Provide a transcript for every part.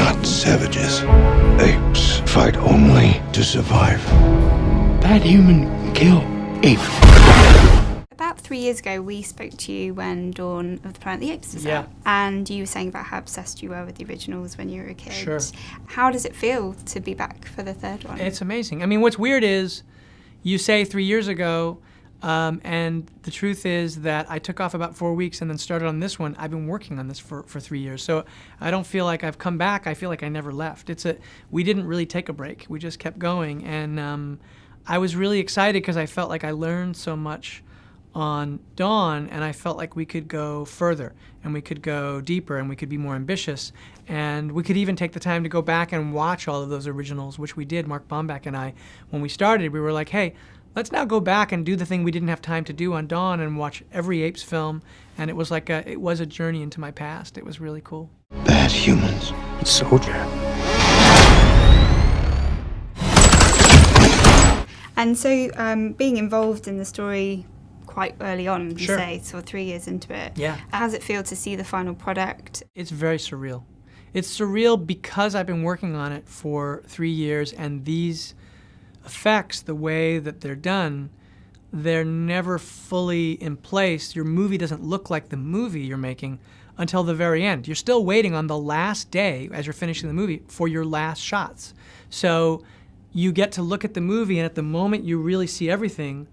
not savages. Apes fight only to survive. That human can kill ape. About 3 years ago, we spoke to you when Dawn of the Planet of the Apes was out. And you were saying about how obsessed you were with the originals when you were a kid. Sure. How does it feel to be back for the third one? It's amazing. I mean, what's weird is you say 3 years ago, and the truth is that I took off about 4 weeks and then started on this one. I've been working on this for 3 years. So I don't feel like I've come back. I feel like I never left. We didn't really take a break. We just kept going. And I was really excited because I felt like I learned so much on Dawn, and I felt like we could go further and we could go deeper and we could be more ambitious, and we could even take the time to go back and watch all of those originals, which we did. Mark Bomback and I, when we started, we were like, hey, let's now go back and do the thing we didn't have time to do on Dawn and watch every Apes film. And it was like it was a journey into my past. It was really cool. Bad humans. Soldier. And so being involved in the story quite early on, you Sure. say, sort of 3 years into it. Yeah. How does it feel to see the final product? It's very surreal. It's surreal because I've been working on it for 3 years, and these effects, the way that they're done, they're never fully in place. Your movie doesn't look like the movie you're making until the very end. You're still waiting on the last day as you're finishing the movie for your last shots. So you get to look at the movie, and at the moment you really see everything,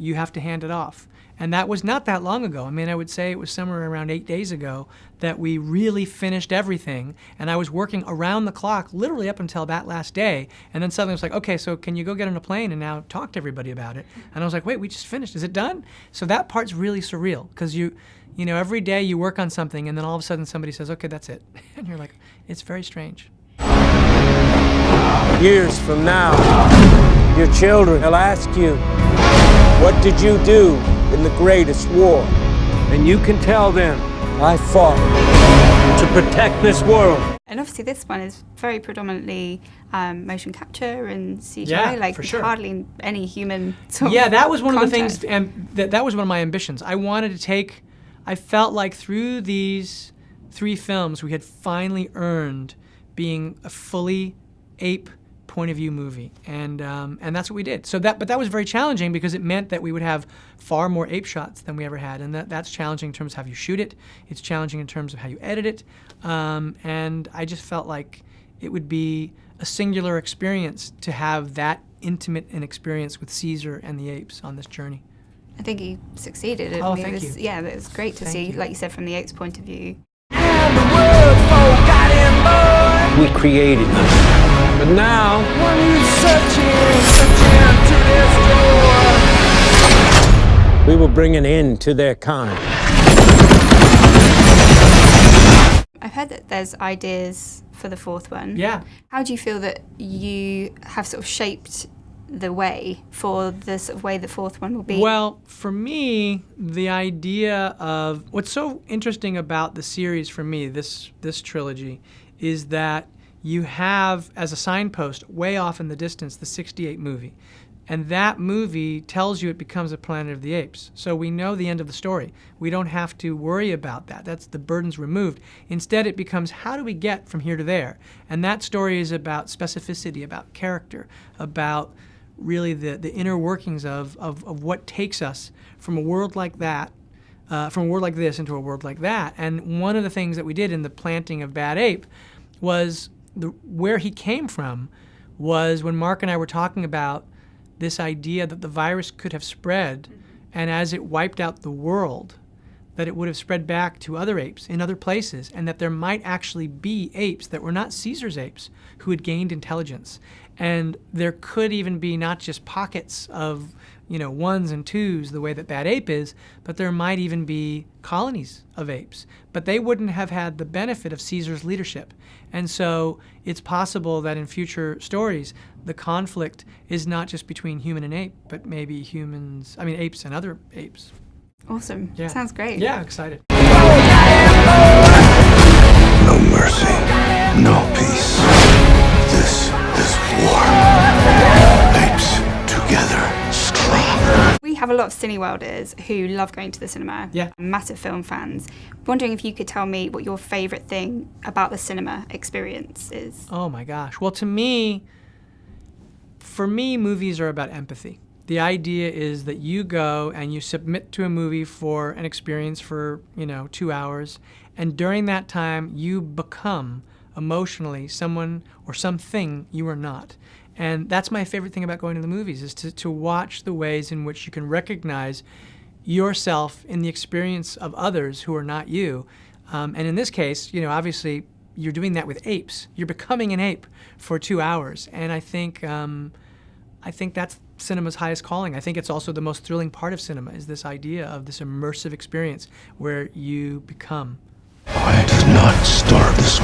you have to hand it off. And that was not that long ago. I mean, I would say it was somewhere around 8 days ago that we really finished everything. And I was working around the clock, literally up until that last day. And then suddenly it was like, okay, so can you go get on a plane and now talk to everybody about it? And I was like, wait, we just finished. Is it done? So that part's really surreal, because you know, every day you work on something and then all of a sudden somebody says, okay, that's it. And you're like, it's very strange. Years from now, your children will ask you, what did you do in the greatest war? And you can tell them, I fought to protect this world. And obviously this one is very predominantly motion capture and CGI, Yeah, like for sure. hardly any human sort Yeah, of that was one of the contact. things, and that was one of my ambitions. I felt like through these 3 films, we had finally earned being a fully ape point of view movie, and that's what we did. But that was very challenging because it meant that we would have far more ape shots than we ever had, and that's challenging in terms of how you shoot it. It's challenging in terms of how you edit it, and I just felt like it would be a singular experience to have that intimate an experience with Caesar and the apes on this journey. I think you succeeded. Oh, I mean, thank it was, you. Yeah, it was great to Thank see, you. like you said, from the apes' point of view. We created them. But now, we will bring an end to their kind. I've heard that there's ideas for the 4th one. Yeah. How do you feel that you have sort of shaped the way for the sort of way the 4th one will be? Well, for me, the idea of what's so interesting about the series for me, this trilogy, is that you have, as a signpost, way off in the distance, the '68 movie. And that movie tells you it becomes a Planet of the Apes. So we know the end of the story. We don't have to worry about that. That's the burden's removed. Instead, it becomes, how do we get from here to there? And that story is about specificity, about character, about really the inner workings of what takes us from a world like that, from a world like this into a world like that. And one of the things that we did in the planting of Bad Ape was where he came from was when Mark and I were talking about this idea that the virus could have spread, and as it wiped out the world, that it would have spread back to other apes in other places, and that there might actually be apes that were not Caesar's apes who had gained intelligence. And there could even be not just pockets of, you know, 1s and 2s the way that Bad Ape is, but there might even be colonies of apes. But they wouldn't have had the benefit of Caesar's leadership. And so it's possible that in future stories, the conflict is not just between human and ape, but maybe apes and other apes. Awesome. Yeah. Sounds great. Yeah, excited. No mercy, no peace. This is war. Apes together, stronger. We have a lot of Cineworlders who love going to the cinema, Yeah. massive film fans. Wondering if you could tell me what your favourite thing about the cinema experience is. Oh my gosh. Well, for me, movies are about empathy. The idea is that you go and you submit to a movie for an experience for, 2 hours, and during that time you become emotionally someone or something you are not. And that's my favorite thing about going to the movies, is to watch the ways in which you can recognize yourself in the experience of others who are not you. And in this case, obviously you're doing that with apes. You're becoming an ape for 2 hours. And I think that's cinema's highest calling. I think it's also the most thrilling part of cinema, is this idea of this immersive experience where you become. I did not start this